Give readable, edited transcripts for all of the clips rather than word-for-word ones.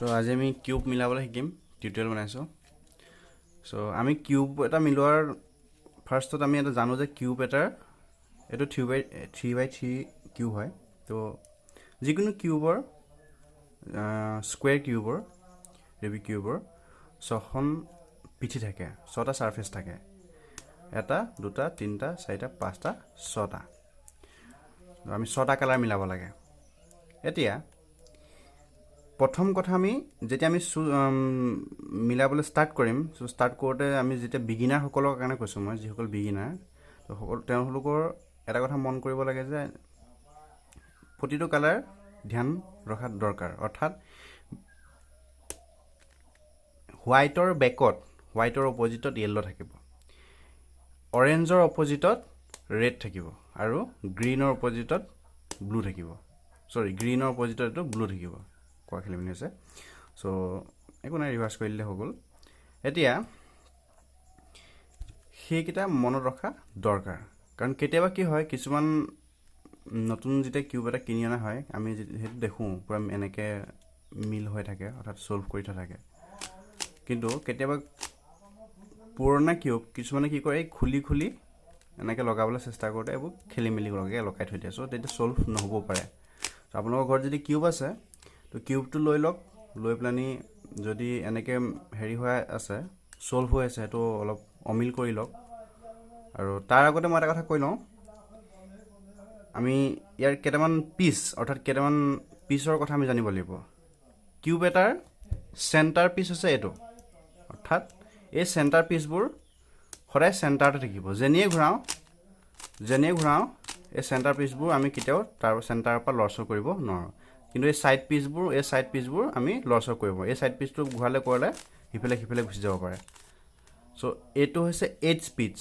তো আজি আমি কিউব মিলাবলৈ শিকিম টিউটোৰিয়েল বনাইছো সো আমি কিউব এটা মিলোৱাৰ ফাৰ্ষ্টত আমি এটা জানো যে কিউব এটাৰ এটো 3/3 কিউব হয় তো যিকোনো কিউবৰ স্কয়াৰ কিউবৰ ৰুবিক কিউবৰ ছখন পিঠি থাকে ছটা সাৰফেস থাকে এটা দুটা তিনটা চাৰিটা পাঁচটা ছটা আমি ছটা কালাৰ মিলাব লাগে এতিয়া প্ৰথম কথা আমি যেতিয়া আমি মিলাবলৈ স্টাৰ্ট কৰিম সো স্টাৰ্ট কৰোতে আমি যেতিয়া বিগিনাৰ সকলৰ কাৰণে কৈছো মই যিসকল বিগিনাৰ তো সকল তেওঁলোকৰ এটা কথা মন কৰিব লাগে যে প্ৰতিটো কালাৰ ধ্যান ৰখা দৰকাৰ অৰ্থাৎ হোৱাইটৰ বেকত হোৱাইটৰ অপজিটত ইয়েলো থাকিব অৰেঞ্জৰ অপজিটত ৰেড থাকিব আৰু গ্ৰীনৰ অপজিটত ব্লু থাকিব সৰি গ্ৰীনৰ অপজিটত এটো ব্লু থাকিব কোৱা খেলিমেলি আছে সো একো নাই ৰিভাৰ্স কৰিলে হৈ গল এতিয়া হেকিটা মনত ৰখা দৰকাৰ কাৰণ কেতিয়াবা কি হয় কিছুমান নতুন যেতিয়া কিউব এটা কিনি আনা হয় আমি হেতু দেখো পুৰা এনেকে মিল হৈ থাকে অৰ্থাৎ সলভ কৰি থাকে কিন্তু কেতিয়াবা পুৰণা কিউব কিছুমানে কি কৰে খুলি এনেকে লগাবলৈ চেষ্টা কৰোতে এবো খেলিমেলি লগাই থৈ দিয়ে সো তেতে সলভ নহব পাৰে সো আপোনালোকৰ ঘৰত যদি কিউব আছে তো কিউবটো লৈ লওক লৈ প্লানি যদি এনেকে হেৰি হৈ আছে সলভ হৈ আছে তো অলপ অমিল কৰি লওক আৰু তাৰ আগতে মই এটা কথা কৈ লওঁ আমি ইয়াৰ কেটামান পিস অৰ্থাৎ কেটামান পিসৰ কথা আমি জানিব লাগিব কিউব এটাৰ সেন্টাৰ পিস আছে এটো অৰ্থাৎ এই সেন্টাৰ পিসবোৰ সদায় সেন্টাৰতে থাকিব যেনিয়ে ঘুৰাও এই সেন্টাৰ পিসবোৰ আমি কিতেও তাৰ সেন্টাৰৰ পৰা লৰচৰ কৰিব নোৱাৰো কিন্তু এই সাইড পিসবোৰ আমি লৰচৰ কৰিব এই সাইড পিসটো ঘুৰালে কৰলে হিফালে গুচি যাব পাৰে সো এটো হৈছে এইচ পিস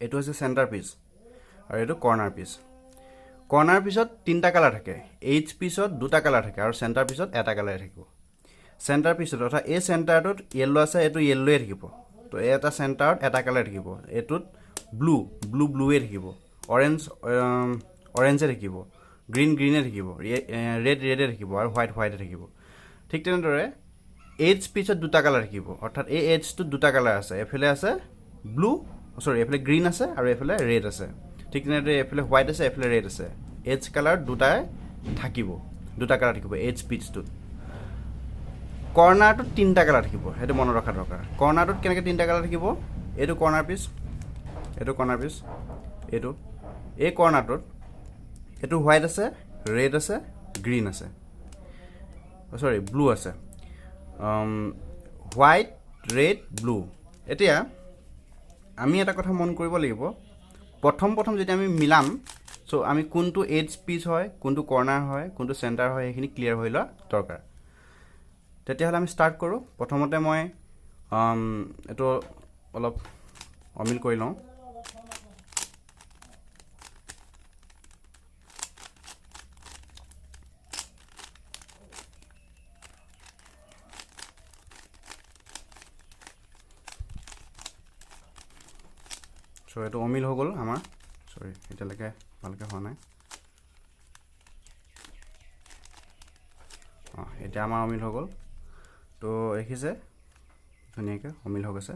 এটো হৈছে সেন্টাৰ পিস আৰু এটো কৰ্নাৰ পিছত তিনটা কালাৰ থাকে এইচ পিছত দুটা কালাৰ থাকে আৰু সেন্টাৰ পিছত এটা কালাৰ থাকিব সেন্টাৰ পিছত অৰ্থাৎ এই সেন্টাৰটোত ইয়েলো আছে এটো ইয়েলোয়ে থাকিব তো এটা সেন্টাৰত এটা কালাৰ থাকিব এটোত ব্লুয়ে থাকিব অৰেঞ্জে থাকিব গ্ৰীণে থাকিব ৰেডে থাকিব আৰু হোৱাইটে থাকিব ঠিক তেনেদৰে এইচ পিছত দুটা কালাৰ থাকিব অৰ্থাৎ এই এইচ টো দুটা কালাৰ আছে এফালে আছে এফালে গ্ৰীণ আছে আৰু এফালে ৰেড আছে ঠিক তেনেদৰে এফালে হোৱাইট আছে এফালে ৰেড আছে এইচ কালাৰ দুটা কালাৰ থাকিব এইচ পিচটোত কৰ্নাৰটোত তিনটা কালাৰ থাকিব হেতু মনত ৰখা দৰকাৰ কৰ্নাৰটোত কেনেকৈ তিনটা কালাৰ থাকিব এটো কৰ্নাৰ পিস এটো এই কৰ্নাৰটোত এটো হোৱাইট আছে ৰেড আছে গ্ৰীণ আছে ব্লু আছে হোৱাইট ৰেড ব্লু এতিয়া আমি এটা কথা মন কৰিব লাগিব প্ৰথম যেতিয়া আমি মিলাম সো আমি কোনটো এজ পিস হয় কোনটো কৰ্নাৰ হয় কোনটো সেন্টাৰ হয় এখিনি ক্লিয়াৰ হৈ লোৱা দৰকাৰ তেতিয়া হলে আমি স্টাৰ্ট কৰো প্ৰথমতে মই এটো অলপ অমিল কৰি লওঁ সো এটো অমিল হৈ গল আমাৰ সৰি এটালৈকে ভালকে হোৱা নাই এটা আমাৰ অমিল হৈ গল তো দেখিছে ধুনিয়াকৈ অমিল হৈ গৈছে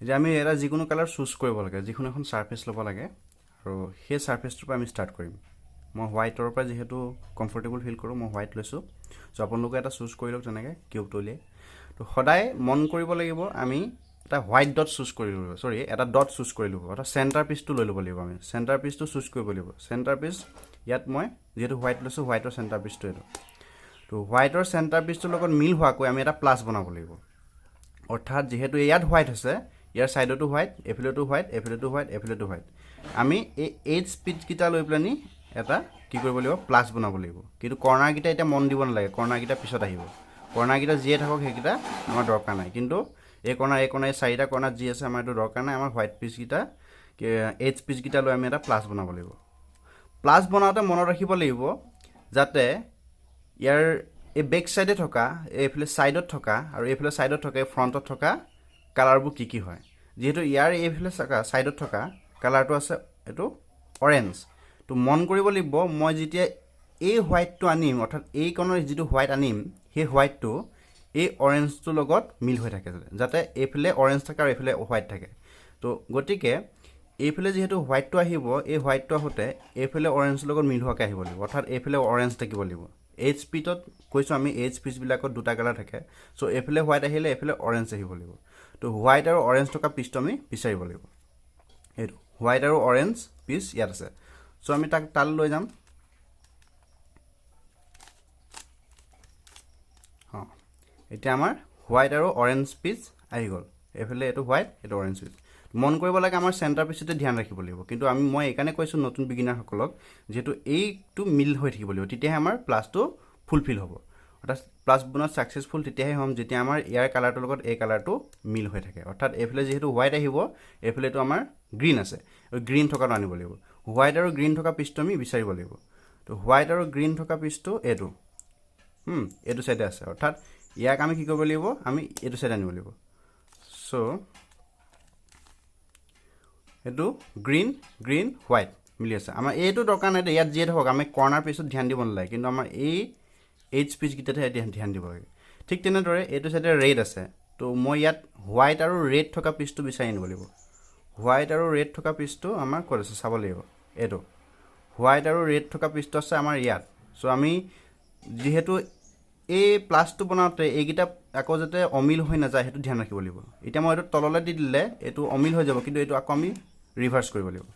এতিয়া আমি এটা যিকোনো কালাৰ চুজ কৰিব লাগে যিকোনো এখন সাৰফেস ল'ব লাগে আৰু সেই সাৰফেসটোৰ পৰা আমি স্টাৰ্ট কৰিম মই হোৱাইটৰ পৰা যেহেতু কমফৰ্টেবল ফিল কৰো মই হোৱাইট লৈছো সো আপোনালোকে এটা চুজ কৰি লওক তেনেকৈ কিউবটো উলিয়াই তো সদায় মন কৰিব লাগিব আমি এটা হোৱাইট ডট চুজ কৰি লব এটা ডট চুজ কৰি লব অৰ্থাৎ সেন্টাৰ পিসটো লৈ লব লাগিব আমি সেন্টাৰ পিসটো চুজ কৰিব লাগিব সেন্টাৰ পিস ইয়াত মই যেহেতু হোৱাইট লৈছো হোৱাইটৰ সেন্টাৰ পিসটো এটো তো হোৱাইটৰ সেন্টাৰ পিসটোৰ লগত মিল হোৱাকৈ আমি এটা প্লাস বনাব লাগিব অৰ্থাৎ যেহেতু ইয়াত হোৱাইট আছে ইয়াৰ সাইডটো হোৱাইট এফিলেটো হোৱাইট আমি এই এইচ পিচ কিটা লৈ প্লানি এটা কি কৰিব লাগিব প্লাস বনাব লাগিব কিন্তু কৰ্নাৰ কিটা এটা মন দিব নালাগে কৰ্নাৰ কিটা পিছত আহিব কৰ্নাৰ কিটা জিয়ে থাকক হেকিটা আমাৰ দৰকাৰ নাই কিন্তু এই কৰ্নাৰ চাৰিটা কৰ্নাৰ জি আছে আমাৰ এটো দৰকাৰ নাই আমাৰ হোৱাইট পিচ কিটা এইচ পিচ কিটা লৈ আমি এটা প্লাস বনাব লাগিব প্লাস বনাওতে মনত ৰাখিব লাগিব যাতে ইয়াৰ এই বেক সাইডে থকা এইফালে সাইডত থকা আৰু এইফালে সাইডত থকা ফ্ৰন্টত থকা কালাৰবোৰ কি হয় যেহেতু ইয়াৰ এইফালে সাইডত থকা কালাৰটো আছে এটো অৰেঞ্জ তো মন কৰিব লাগিব মই যেতিয়া এই হোৱাইটটো আনিম অৰ্থাৎ এই কণৰ যিটো হোৱাইট আনিম সেই হোৱাইটটো এই অৰেঞ্জটোৰ লগত মিল হৈ থাকে যাতে এইফালে অৰেঞ্জ থাকে আৰু এইফালে হোৱাইট থাকে তো গতিকে এইফালে যেহেতু হোৱাইটটো আহিব এই হোৱাইটটো আহোঁতে এইফালে অৰেঞ্জৰ লগত মিল হোৱাকৈ আহিব লাগিব অৰ্থাৎ এইফালে অৰেঞ্জ থাকিব লাগিব এইচ পিছত কৈছোঁ আমি এইচ পিচবিলাকত দুটা কালাৰ থাকে চ' এইফালে হোৱাইট আহিলে এইফালে অৰেঞ্জ আহিব লাগিব তো হোৱাইট আৰু অৰেঞ্জ থকা পিচটো আমি বিচাৰিব লাগিব এইটো হোৱাইট আৰু অৰেঞ্জ পিচ ইয়াত আছে চ' আমি তাক তাল লৈ যাম অঁ এতিয়া আমাৰ হোৱাইট আৰু অৰেঞ্জ পিচ আহি গ'ল এইফালে এইটো হোৱাইট এইটো অৰেঞ্জ পিচ মন কৰিব লাগে আমাৰ চেণ্টাৰ পিচতে ধ্যান ৰাখিব লাগিব কিন্তু মই এইকাৰণে কৈছোঁ নতুন বিগিনাৰসকলক যিহেতু এইটো মিল হৈ থাকিব লাগিব তেতিয়াহে আমাৰ প্লাছটো ফুলফিল হ'ব অৰ্থাৎ প্লাছ বনোৱাত ছাকচেছফুল তেতিয়াহে হ'ম যেতিয়া আমাৰ ইয়াৰ কালাৰটোৰ লগত এই কালাৰটো মিল হৈ থাকে অৰ্থাৎ এইফালে যিহেতু হোৱাইট আহিব এইফালেতো আমাৰ গ্ৰীণ আছে গ্ৰীণ থকাটো আনিব লাগিব হোৱাইট আৰু গ্ৰীণ থকা পিচটো আমি বিচাৰিব লাগিব তো হোৱাইট আৰু গ্ৰীণ থকা পিচটো এইটো এইটো চাইডে আছে অৰ্থাৎ ইয়াক আমি কি কৰিব লাগিব আমি এইটো চাইডে আনিব লাগিব চ' এইটো গ্ৰীণ গ্ৰীণ হোৱাইট মিলি আছে আমাৰ এইটো দৰকাৰ নাই ইয়াত যিয়ে থাকক আমি কৰ্ণাৰ পিচত ধ্যান দিব নালাগে কিন্তু আমাৰ এই এইচ পিচকেইটাতহে ধ্যান দিব লাগে ঠিক তেনেদৰে এইটো চাইডে ৰেড আছে তো মই ইয়াত হোৱাইট আৰু ৰেড থকা পিচটো বিচাৰি আনিব লাগিব হোৱাইট আৰু ৰেড থকা পিচটো আমাৰ ক'ত আছে চাব লাগিব এইটো হোৱাইট আৰু ৰেড থকা পিচটো আছে আমাৰ ইয়াত চ' আমি যিহেতু এই প্লাছটো বনাওঁতে এইকেইটা আকৌ যাতে অমিল হৈ নাযায় সেইটো ধ্যান ৰাখিব লাগিব এতিয়া মই এইটো তললৈ দি দিলে এইটো অমিল হৈ যাব কিন্তু এইটো আকৌ আমি ৰিভাৰ্চ কৰিব লাগিব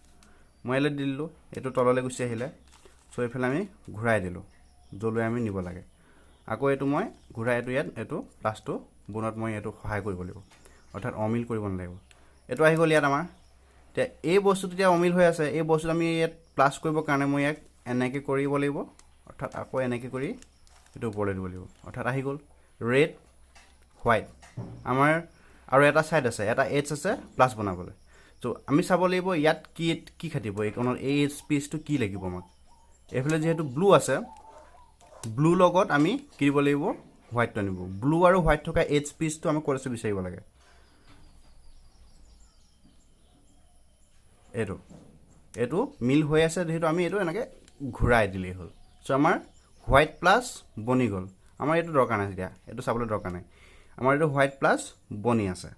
মই ইয়ালৈ দি দিলোঁ এইটো তললৈ গুচি আহিলে চ' এইফালে আমি ঘূৰাই দিলোঁ য'লৈ আমি নিব লাগে আকৌ এইটো মই ঘূৰাই ইয়াত এইটো প্লাছটো বনোৱাত মই এইটো সহায় কৰিব লাগিব অৰ্থাৎ অমিল কৰিব নালাগিব এইটো আহি গ'ল ইয়াত আমাৰ এতিয়া এই বস্তুটো এতিয়া অমিল হৈ আছে এই বস্তুটো আমি ইয়াত প্লাছ কৰিবৰ কাৰণে মই ইয়াক এনেকৈ কৰিব লাগিব অৰ্থাৎ আকৌ এনেকৈ কৰি এইটো ওপৰলৈ দিব লাগিব অৰ্থাৎ আহি গ'ল ৰেড হোৱাইট আমাৰ আৰু এটা ছাইড আছে এটা এইচ আছে প্লাছ বনাবলৈ চ' আমি চাব লাগিব ইয়াত কি খাটিব এইখনত এই এইচ পিচটো কি লাগিব আমাক এইফালে যিহেতু ব্লু আছে ব্লু লগত আমি কি দিব লাগিব হোৱাইটটো আনিব ব্লু আৰু হোৱাইট থকা এইচ পিচটো আমি ক'ত আছে বিচাৰিব লাগে এইটো মিল হৈ আছে যিহেতু আমি এইটো এনেকৈ ঘূৰাই দিলেই হ'ল চ' আমাৰ হোৱাইট প্লাছ বনি গ'ল আমাৰ এইটো দৰকাৰ নাই এতিয়া এইটো চাবলৈ দৰকাৰ নাই আমাৰ এইটো হোৱাইট প্লাছ বনি আছে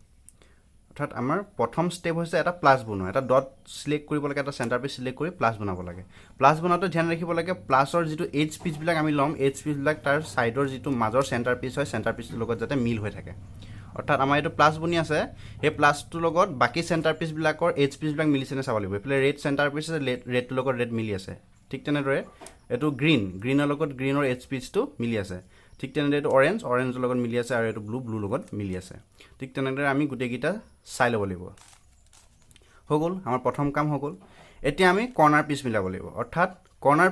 অৰ্থাৎ আমাৰ প্ৰথম ষ্টেপ হৈছে এটা প্লাছ বনোৱা এটা ডট চিলেক্ট কৰিব লাগে এটা চেণ্টাৰ পিচ চিলেক্ট কৰি প্লাছ বনাব লাগে প্লাছ বনাওঁতে ধ্যান ৰাখিব লাগে প্লাছৰ যিটো এইচ পিচবিলাক আমি ল'ম এইচ পিচবিলাক তাৰ ছাইডৰ যিটো মাজৰ চেণ্টাৰ পিচ হয় চেণ্টাৰ পিচটোৰ লগত যাতে মিল হৈ থাকে অৰ্থাৎ আমাৰ এইটো প্লাছ বনি আছে সেই প্লাছটোৰ লগত বাকী চেণ্টাৰ পিচবিলাকৰ এইচ পিচবিলাক মিলিছেনে চাব লাগিব এইফালে ৰেড চেণ্টাৰ পিচ আছে ৰেডটোৰ লগত ৰেড মিলি আছে ঠিক তেনেদৰে এইটো গ্ৰীণৰ লগত গ্ৰীণৰ এইচ পিচটো মিলি আছে ঠিক তেনেদৰে এইটো অৰেঞ্জৰ লগত মিলি আছে আৰু এইটো ব্লুৰ লগত মিলি আছে ঠিক তেনেদৰে আমি গোটেইকেইটা চাই ল'ব লাগিব হৈ গ'ল আমাৰ প্ৰথম কাম হৈ গ'ল এতিয়া আমি কৰ্ণাৰ পিচ মিলাব লাগিব অৰ্থাৎ কৰ্ণাৰ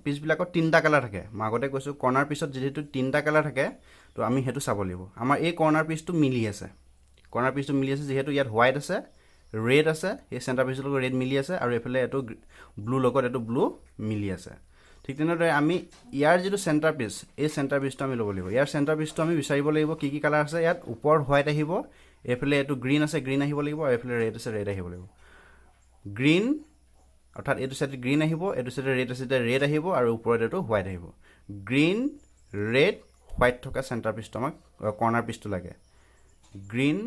পিচবিলাকত তিনিটা কালাৰ থাকে মই আগতে কৈছোঁ কৰ্ণাৰ পিচত যিহেতু তিনিটা কালাৰ থাকে তো আমি সেইটো চাব লাগিব আমাৰ এই কৰ্ণাৰ পিচটো মিলি আছে যিহেতু ইয়াত হোৱাইট আছে ৰেড আছে এই চেণ্টাৰ পিচৰ লগত ৰেড মিলি আছে আৰু এইফালে এইটো ব্লু লগত এইটো ব্লু মিলি আছে ঠিক তেনেদৰে আমি ইয়াৰ যিটো চেণ্টাৰ পিচ এই চেণ্টাৰ পিচটো আমি ল'ব লাগিব ইয়াৰ চেণ্টাৰ পিচটো আমি বিচাৰিব লাগিব কি কালাৰ আছে ইয়াত ওপৰত হোৱাইট আহিব এইফালে এইটো গ্ৰীণ আছে গ্ৰীণ আহিব লাগিব আৰু এইফালে ৰেড আছে ৰেড আহিব লাগিব গ্ৰীণ অৰ্থাৎ এইটো চাইডে গ্ৰীণ আহিব এইটো চাইডে ৰেড আছে ৰেড আহিব আৰু ওপৰত এইটো হোৱাইট আহিব গ্ৰীণ ৰেড হোৱাইট থকা চেণ্টাৰ পিচটো আমাক কৰ্ণাৰ পিচটো লাগে green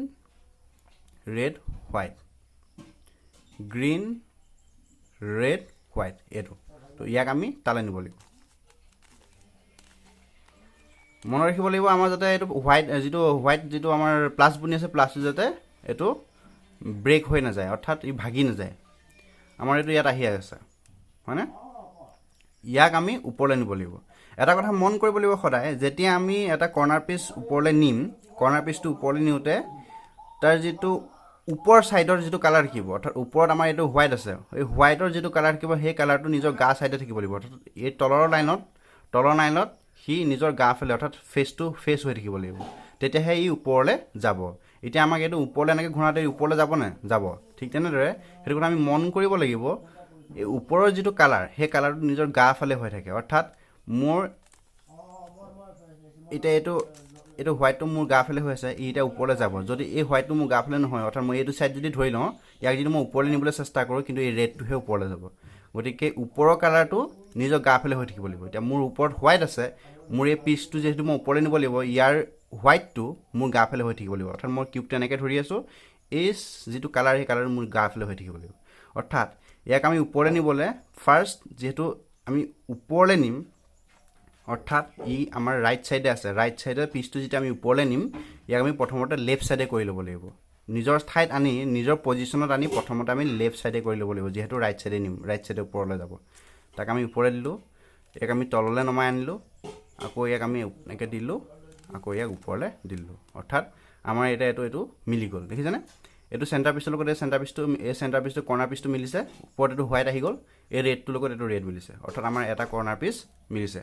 red white green red white এইটো তো ইয়াক আমি তালৈ নিব লাগিব মনত ৰাখিব লাগিব আমাৰ যাতে এইটো হোৱাইট যিটো আমাৰ প্লাছ বনি আছে প্লাছটো যাতে এইটো ব্ৰেক হৈ নাযায় অৰ্থাৎ ই ভাগি নাযায় আমাৰ এইটো ইয়াত আহি আছে হয়নে ইয়াক আমি ওপৰলৈ নিব লাগিব এটা কথা মন কৰিব লাগিব সদায় যেতিয়া আমি এটা কৰ্ণাৰ পিচ ওপৰলৈ নিম কৰ্ণাৰ পিচটো ওপৰলৈ নিওঁতে তাৰ যিটো ওপৰ ছাইডৰ যিটো কালাৰ থাকিব অৰ্থাৎ ওপৰত আমাৰ এইটো হোৱাইট আছে এই হোৱাইটৰ যিটো কালাৰ থাকিব সেই কালাৰটো নিজৰ গা ছাইডে থাকিব লাগিব অৰ্থাৎ এই তলৰ লাইনত সি নিজৰ গা ফালে অৰ্থাৎ ফেচ হৈ থাকিব লাগিব তেতিয়াহে ই ওপৰলৈ যাব এতিয়া আমাক এইটো ওপৰলৈ এনেকৈ ঘূৰাওঁতে ওপৰলৈ যাবনে যাব ঠিক তেনেদৰে সেইটো কথা আমি মন কৰিব লাগিব এই ওপৰৰ যিটো কালাৰ সেই কালাৰটো নিজৰ গা ফালে হৈ থাকে অৰ্থাৎ মোৰ এতিয়া এইটো হোৱাইটটো মোৰ গা ফালে হৈ আছে ই এতিয়া ওপৰলৈ যাব যদি এই হোৱাইটটো মোৰ গা ফালে নহয় অৰ্থাৎ মই এইটো ছাইড যদি ধৰি লওঁ ইয়াক যদি মই ওপৰলৈ নিবলৈ চেষ্টা কৰোঁ কিন্তু এই ৰেডটোহে ওপৰলৈ যাব গতিকে ওপৰৰ কালাৰটো নিজৰ গাফালে হৈ থাকিব লাগিব এতিয়া মোৰ ওপৰত হোৱাইট আছে মোৰ এই পিচটো যেহেতু মই ওপৰলৈ নিব লাগিব ইয়াৰ হোৱাইটটো মোৰ গাফালে হৈ থাকিব লাগিব অৰ্থাৎ মই কিউবটো এনেকৈ ধৰি আছোঁ এই যিটো কালাৰ সেই কালাৰ মোৰ গাফালে হৈ থাকিব লাগিব অৰ্থাৎ ইয়াক আমি ওপৰলৈ নিবলৈ ফাৰ্ষ্ট যেহেতু আমি ওপৰলৈ নিম অৰ্থাৎ ই আমাৰ ৰাইট সাইডে আছে ৰাইট সাইডৰ পিচটো যেতিয়া আমি ওপৰলৈ নিম ইয়াক আমি প্ৰথমতে লেফট সাইডে কৰি ল'ব লাগিব নিজৰ ঠাইত আনি নিজৰ পজিশ্যনত আনি প্ৰথমতে আমি লেফট সাইডে কৰি ল'ব লাগিব যেহেতু ৰাইট সাইডে নিম ৰাইট সাইডে ওপৰলৈ যাব তাক আমি ওপৰলৈ দিলোঁ ইয়াক আমি তললৈ নমাই আনিলোঁ আকৌ ইয়াক আমি এনেকৈ দিলোঁ আকৌ ইয়াক ওপৰলৈ দিলোঁ অৰ্থাৎ আমাৰ এতিয়া এইটো মিলি গ'ল দেখিছেনে এইটো চেণ্টাৰ পিচৰ লগত এই চেণ্টাৰ পিচটো কৰ্ণাৰ পিচটো মিলিছে ওপৰত এইটো হোৱাইট আহি গ'ল এই ৰেডটোৰ লগত এইটো ৰেড মিলিছে অৰ্থাৎ আমাৰ এটা কৰ্ণাৰ পিচ মিলিছে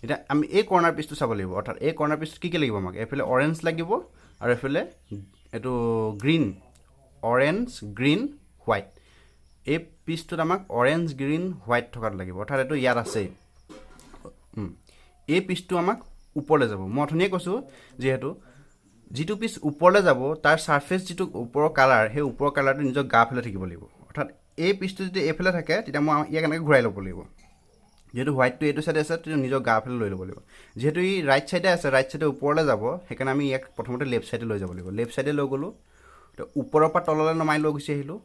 এতিয়া আমি এই কৰ্ণাৰ পিচটো চাব লাগিব অৰ্থাৎ এই কৰ্ণাৰ পিচটো কি লাগিব আমাক এইফালে অৰেঞ্জ লাগিব আৰু এইফালে এইটো গ্ৰীণ অৰেঞ্জ গ্ৰীণ হোৱাইট এই পিচটোত আমাক অৰেঞ্জ গ্ৰীণ হোৱাইট থকাটো লাগিব অৰ্থাৎ এইটো ইয়াত আছেই এই পিচটো আমাক ওপৰলৈ যাব মই অথনিয়ে কৈছোঁ যিহেতু যিটো পিচ ওপৰলৈ যাব তাৰ ছাৰ্ফেচ যিটো ওপৰৰ কালাৰ সেই ওপৰৰ কালাৰটো নিজৰ গাফালে থাকিব লাগিব অৰ্থাৎ এই পিচটো যদি এইফালে থাকে তেতিয়া মই ইয়াক এনেকৈ ঘূৰাই ল'ব লাগিব যেহেতু হোৱাইটটো এইটো চাইডে আছে তেতিয়া নিজৰ গাফালে লৈ ল'ব লাগিব যেহেতু ই ৰাইট চাইডে আছে ৰাইট চাইডে ওপৰলৈ যাব সেইকাৰণে আমি ইয়াক প্ৰথমতে লেফ্ট চাইডে লৈ যাব লাগিব লেফ্ট চাইডে লৈ গ'লোঁ তো ওপৰৰ পৰা তললৈ নমাই লৈ গুচি আহিলোঁ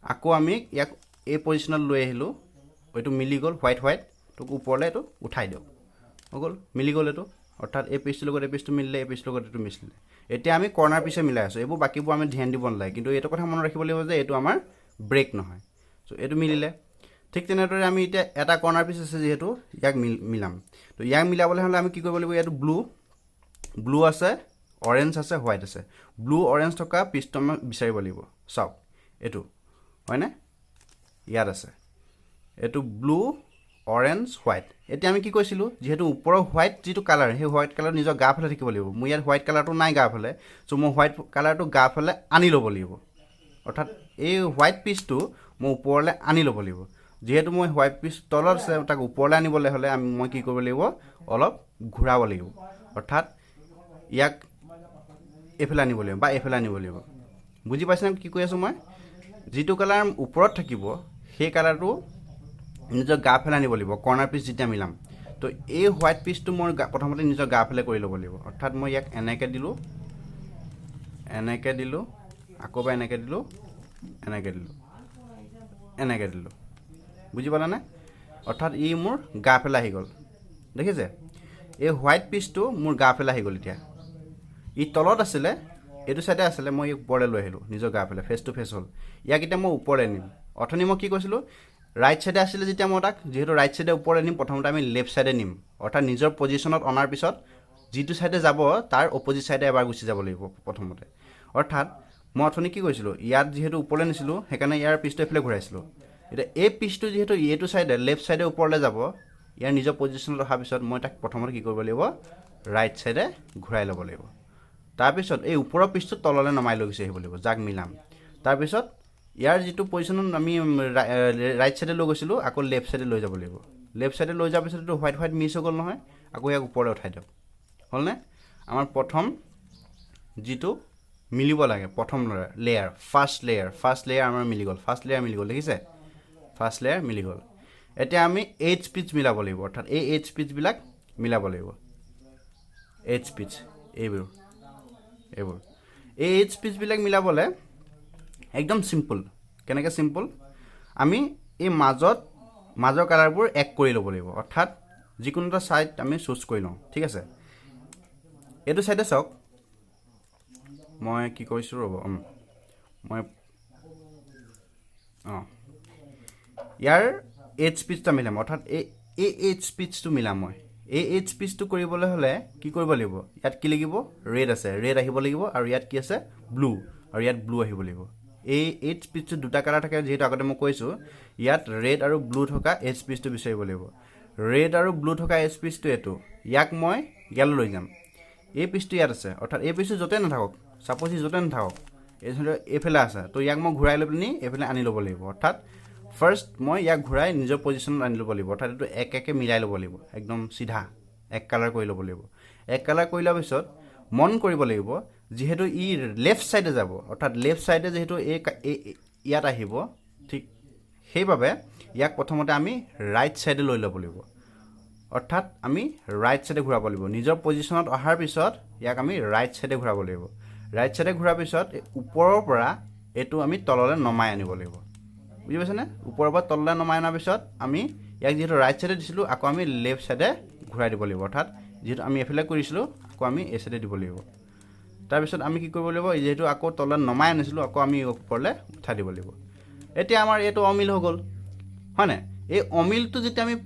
আকৌ আমি ইয়াক এই পজিশ্যনত লৈ আহিলোঁ এইটো মিলি গ'ল হোৱাইট তোক ওপৰলৈ এইটো উঠাই দিয়ক হৈ গ'ল মিলি গ'ল এইটো অৰ্থাৎ এই পিচটোৰ লগত এই পিচটো মিলিলে এই পিচটোৰ লগত এইটো মিলিলে এতিয়া আমি কৰ্ণাৰ পিচে মিলাই আছোঁ এইবোৰ বাকীবোৰ আমি ধ্যান দিব নালাগে কিন্তু এইটো কথা মনত ৰাখিব লাগিব যে এইটো আমাৰ ব্ৰেক নহয় চ' এইটো মিলিলে ঠিক তেনেদৰে আমি এতিয়া এটা কৰ্ণাৰ পিচ আছে যিহেতু ইয়াক মিলাম তো ইয়াক মিলাবলৈ হ'লে আমি কি কৰিব লাগিব ইয়াত ব্লু আছে অৰেঞ্জ আছে হোৱাইট আছে ব্লু অৰেঞ্জ থকা পিচটো আমি বিচাৰিব লাগিব চাওক এইটো হয়নে ইয়াত আছে এইটো ব্লু অৰেঞ্জ হোৱাইট এতিয়া আমি কি কৈছিলোঁ যিহেতু ওপৰৰ হোৱাইট যিটো কালাৰ সেই হোৱাইট কালাৰ নিজৰ গাফালে থাকিব লাগিব মোৰ ইয়াত হোৱাইট কালাৰটো নাই গাফালে চ' মই হোৱাইট কালাৰটো গাফালে আনি ল'ব লাগিব অৰ্থাৎ এই হোৱাইট পিচটো মই ওপৰলৈ আনি ল'ব লাগিব যেহেতু মই হোৱাইট পিচ তলত আছে তাক ওপৰলৈ আনিবলৈ হ'লে মই কি কৰিব লাগিব অলপ ঘূৰাব লাগিব অৰ্থাৎ ইয়াক এইফালে আনিব লাগিব বা এইফালে আনিব লাগিব বুজি পাইছেনে কি কৈ আছোঁ মই যিটো কালাৰ ওপৰত থাকিব সেই কালাৰটো নিজৰ গাফালে আনিব লাগিব কৰ্ণাৰ পিচ যেতিয়া মিলাম তো এই হোৱাইট পিচটো মই প্ৰথমতে নিজৰ গাফালে কৰি ল'ব লাগিব অৰ্থাৎ মই ইয়াক এনেকৈ দিলোঁ আকৌ এবাৰ এনেকৈ দিলোঁ বুজি পালানে অৰ্থাৎ ই মোৰ গাফালে আহি গ'ল দেখিছে এই হোৱাইট পিচটো মোৰ গাফালে আহি গ'ল এতিয়া ই তলত আছিলে এইটো চাইডে আছিলে মই ওপৰলৈ লৈ আহিলোঁ নিজৰ গাফালে ফেচ টু ফেচ হ'ল ইয়াক এতিয়া মই ওপৰলৈ নিম অথনি মই কি কৈছিলোঁ ৰাইট চাইডে আছিলে যেতিয়া মই তাক যিহেতু ৰাইট চাইডে ওপৰলৈ নিম প্ৰথমতে আমি লেফ্ট চাইডে নিম অৰ্থাৎ নিজৰ পজিশ্যনত অনাৰ পিছত যিটো চাইডে যাব তাৰ অপজিট চাইডে এবাৰ গুচি যাব লাগিব প্ৰথমতে অৰ্থাৎ মই অথনি কি কৈছিলোঁ ইয়াত যিহেতু ওপৰলৈ নিছিলোঁ সেইকাৰণে ইয়াৰ পিচটো এইফালে ঘূৰাইছিলোঁ এতিয়া এই পিচটো যিহেতু এইটো চাইডে লেফ্ট চাইডে ওপৰলৈ যাব ইয়াৰ নিজৰ পজিশ্যনত অহাৰ পিছত মই তাক প্ৰথমতে কি কৰিব লাগিব ৰাইট চাইডে ঘূৰাই ল'ব লাগিব তাৰপিছত এই ওপৰৰ পিচটো তললৈ নমাই লৈ গুচি আহিব লাগিব যাক মিলাম তাৰপিছত ইয়াৰ যিটো পজিশ্যনত আমি ৰাইট চাইডে লৈ গৈছিলোঁ আকৌ লেফ্ট চাইডে লৈ যাব লাগিব লেফ্ট চাইডে লৈ যোৱাৰ পিছত এইটো হোৱাইট মিক্স হৈ গ'ল নহয় আকৌ ইয়াক ওপৰলৈ উঠাই দিয়ক হ'লনে আমাৰ প্ৰথম যিটো মিলিব লাগে প্ৰথম লেয়াৰ ফাৰ্ষ্ট লেয়াৰ আমাৰ মিলি গ'ল দেখিছে ফাৰ্ষ্ট লেয়াৰ মিলি গ'ল এতিয়া আমি এইচ পিচ মিলাব লাগিব অৰ্থাৎ এই এইচ পিচবিলাক মিলাব লাগিব এইচ পিচ এইবোৰ এই এইচ পিচবিলাক মিলাবলৈ একদম চিম্পল কেনেকৈ চিম্পল আমি এই মাজৰ কালাৰবোৰ এক কৰি ল'ব লাগিব অৰ্থাৎ যিকোনো এটা ছাইড আমি চুজ কৰি লওঁ ঠিক আছে এইটো ছাইডে চাওক মই কি কৰিছোঁ ৰ'ব মই ইয়াৰ এইচ পিচটা মিলাম অৰ্থাৎ এই এইচ পিচটো মিলাম মই এই এইচ পিচটো কৰিবলৈ হ'লে কি কৰিব লাগিব ইয়াত কি লাগিব ৰেড আছে ৰেড আহিব লাগিব আৰু ইয়াত কি আছে ব্লু আৰু ইয়াত ব্লু আহিব লাগিব এই এইচ পিচটো দুটা কালাৰ থাকে যিহেতু আগতে মই কৈছোঁ ইয়াত ৰেড আৰু ব্লু থকা এইচ পিচটো বিচাৰিব লাগিব ৰেড আৰু ব্লু থকা এইচ পিচটো এইটো ইয়াক মই ইয়ালৈ লৈ যাম এই পিচটো ইয়াত আছে অৰ্থাৎ এই পিচটো য'তে নাথাকক ছাপ'জ ই য'তে নাথাকক এইফালে আছে তো ইয়াক মই ঘূৰাই লৈ পিনি এইফালে আনি ল'ব লাগিব অৰ্থাৎ ফাৰ্ষ্ট মই ইয়াক ঘূৰাই নিজৰ পজিশ্যনত আনি ল'ব লাগিব অৰ্থাৎ এইটো একে মিলাই ল'ব লাগিব একদম চিধা এক কালাৰ কৰি ল'ব লাগিব এক কালাৰ কৰি লোৱাৰ পিছত মন কৰিব লাগিব যিহেতু ই লেফ্ট চাইডে যাব অৰ্থাৎ লেফ্ট চাইডে যিহেতু এই ইয়াত আহিব ঠিক সেইবাবে ইয়াক প্ৰথমতে আমি ৰাইট সাইডে লৈ ল'ব লাগিব অৰ্থাৎ আমি ৰাইট সাইডে ঘূৰাব লাগিব নিজৰ পজিশনত অহাৰ পিছত ইয়াক আমি ৰাইট সাইডে ঘূৰাব লাগিব ৰাইট সাইডে ঘূৰাৰ পিছত ওপৰৰ পৰা এটো আমি তললৈ নমাই আনিব লাগিব বুজি পাইছানে ওপৰৰ পৰা তললৈ নমাই অনাৰ পিছত আমি ইয়াক যেটো ৰাইট সাইডে দিছিলো আকৌ আমি লেফট সাইডে ঘূৰাই দিব লাগিব অৰ্থাৎ যেটো আমি এফালে কৰিছিলো আকৌ আমি এই সাইডে দিব লাগিব তাৰ পিছত আমি কি কৰিব লাগিব যেটো আকৌ তললৈ নমাই আনিছিলো আকৌ আমি ওপৰলৈ উঠাই দিব লাগিব এতিয়া আমাৰ এটো অমিল হৈ গল হয়নে এই অমিলটো যেতিয়া আমি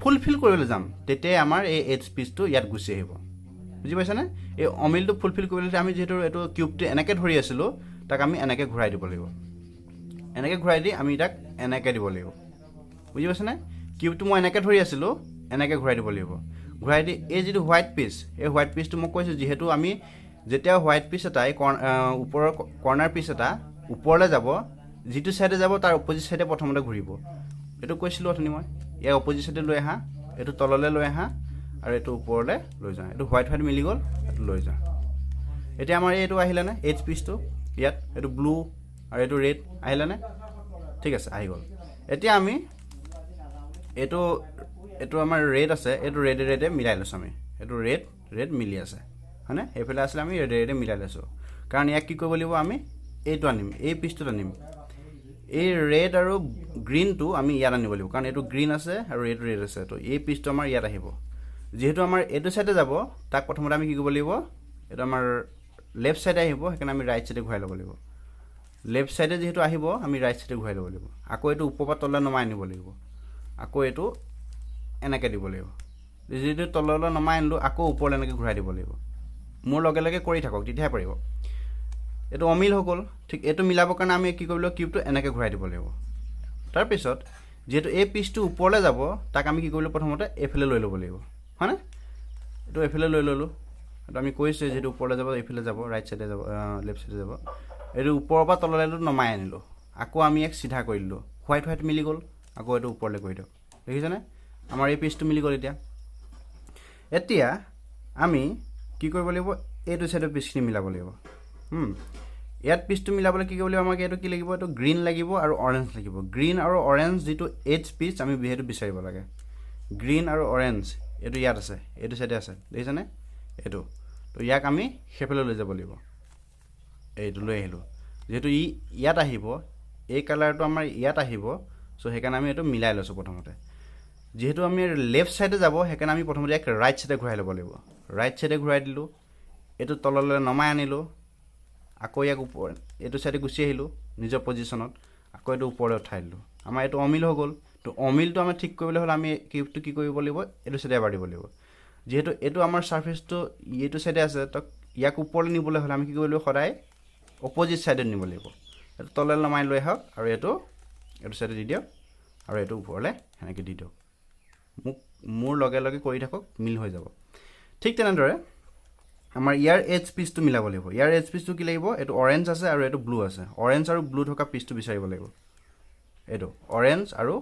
ফুলফিল কৰিবলৈ যাম তেতিয়া আমাৰ এই এজ পিচটো ইয়াত গুছি আহিব বুজি পাইছানে এই অমিলটো ফুলফিল কৰিবলৈ আমি যেটো এটো কিউবটো এনেকে ধৰি আছিলো তাক আমি এনেকে ঘূৰাই দিব লাগিব এনেকে ঘূৰাই দি আমি তাক এনেকে দিব লাগিব বুজি পাইছানে কিউবটো মই এনেকে ধৰি আছিলো এনেকে ঘূৰাই দিব লাগিব ঘূৰাই দি এই যেটো হোৱাইট পিচ এই হোৱাইট পিচটো মই কৈছো যেহেতু আমি যেতিয়া হোৱাইট পিচ এটা ওপৰৰ কৰ্নাৰ পিচ এটা ওপৰলৈ যাব যেটো সাইডে যাব তাৰ অপজিট সাইডে প্ৰথমতে ঘূৰিব এটো কৈছিলো অথনি মই ইয়াৰ অপজিট সাইডে লৈ আহা এটো তললৈ লৈ আহা আৰু এটো ওপৰলৈ লৈ যা এটো হোৱাইট হোৱাইট মিলি গল এটো লৈ যা এতিয়া আমাৰ এটো আহিলে না এজ পিচটো ইয়াত এটো ব্লু আৰু এটো ৰেড আহিলে না ঠিক আছে আহি গল এতিয়া আমি এটো এটো আমাৰ ৰেড আছে এটো ৰেডে মিলাই লৈছো আমি এটো ৰেড মিলি আছে হয়নে এফালে আসলে আমি ৰেডে মিলাই লৈছো কাৰণ ইয়াক কি কৰিব লাগিব আমি এইটো আনিম এই পিচটো আনিম এই ৰেড আৰু গ্ৰীনটো আমি ইয়াত আনিব লাগিব কাৰণ এটো গ্ৰীন আছে আৰু এটো ৰেড আছে তো এই পিচটো আমাৰ ইয়াত আহিব যেহেতু আমাৰ এটো সাইডে যাব তাক প্ৰথমতে আমি কি কৰিব লাগিব এটো আমাৰ লেফট সাইডে আহিব হেকাৰণে আমি ৰাইট সাইডে ঘূৰাই ল'ব লাগিব লেফট সাইডে যেহেতু আহিব আমি ৰাইট সাইডে ঘূৰাই ল'ব লাগিব আকৌ এটো ওপৰৰ পৰা তললৈ নমাই আনিব লাগিব আকৌ এটো এনেকে দিব লাগিব যেহেতু তললৈ নমাই আনিলো আকৌ ওপৰলৈ এনেকে ঘূৰাই দিব লাগিব মোৰ লগে লগে কৰি থাকক তেতিয়াহে পাৰিব এটো অমিল হৈ গল ঠিক এটো মিলাবৰ কাৰণে আমি কি কৰিব লাগিব কিউবটো এনেকে ঘূৰাই দিব লাগিব তাৰ পিছত যেহেতু এই পিচটো ওপৰলৈ যাব তাক আমি কি কৰিলো প্ৰথমতে এফালে লৈ ল'ব লাগিব হয়নে এটো এফালে লৈ ললো এটো আমি কৈছো যেহেতু ওপৰলৈ যাব এফালে যাব ৰাইট সাইডে যাব লেফট সাইডে যাব এটো ওপৰৰ পৰা তললৈ নমাই আনিলো আকৌ আমি এক সিধা কৰিলো হোৱাইট হোৱাইট মিলি গল আকৌ এটো ওপৰলৈ কৰি দিও দেখিছানে আমাৰ এই পিচটো মিলি গল এতিয়া আমি কি কৰিব লাগিব এইটো সাইডৰ পিচখিনি মিলাব লাগিব ইয়াত পিচটো মিলাবলৈ কি কৰিব লাগিব আমাক এটো কি লাগিব এটো গ্ৰীন লাগিব আৰু অৰেঞ্জ লাগিব গ্ৰীন আৰু অৰেঞ্জ যেটো এজ পিচ আমি বিহেতু বিচাৰিব লাগে গ্ৰীন আৰু অৰেঞ্জ এটো ইয়াত আছে এটো সাইডে আছে দেখিছানে এটো তো ইয়াক আমি হেফালে লৈ যাব লাগিব এইটো লৈ আহিলো যেহেতু ইয়াত আহিব এই কালাৰটো আমাৰ ইয়াত আহিব সো হেকাৰণে আমি এটো মিলাই লৈছো প্ৰথমতে যেহেতু আমি লেফট সাইডে যাব হেকাৰণে আমি প্ৰথমতে এক ৰাইট সাইডে ঘূৰাই ল'ব লাগিব ৰাইট সাইডে ঘূৰাই দিলো এটো তললৈ নমাই আনিলো আকৌ ইয়াক ওপৰ এটো সাইডে গুছি আহিলো নিজৰ পজিশনত আকৌ এটো ওপৰলৈ উঠাই দিলো আমাৰ এটো অমিল হৈ গল তো অমিলটো আমি ঠিক কৰিবলৈ হলে আমি কিউবটো কি কৰিব লাগিব এটো সাইডে এবাৰ দিব লাগিব যেহেতু এটো আমাৰ সাৰফেসটো এইটো সাইডে আছে তো ইয়াক ওপৰলৈ নিবলৈ হলে আমি কি কৰিব লাগিব সদায় অপজিট সাইডে নিব লাগিব এটো তললৈ নমাই লৈ আহক আৰু এটো সাইডে দি দিয়ক আৰু এটো ওপৰলৈ এনেকৈ দি দিয়ক মোৰ লগে লগে কৰি থাকক মিল হৈ যাব ঠিক তেনেদৰে আমাৰ ইয়াৰ এজ পিচটো মিলাব লাগিব ইয়াৰ এজ পিচটো কি লাগিব এটো অৰেঞ্জ আছে আৰু এটো ব্লু আছে অৰেঞ্জ আৰু ব্লু থকা পিচটো বিচাৰিব লাগিব এটো অৰেঞ্জ আৰু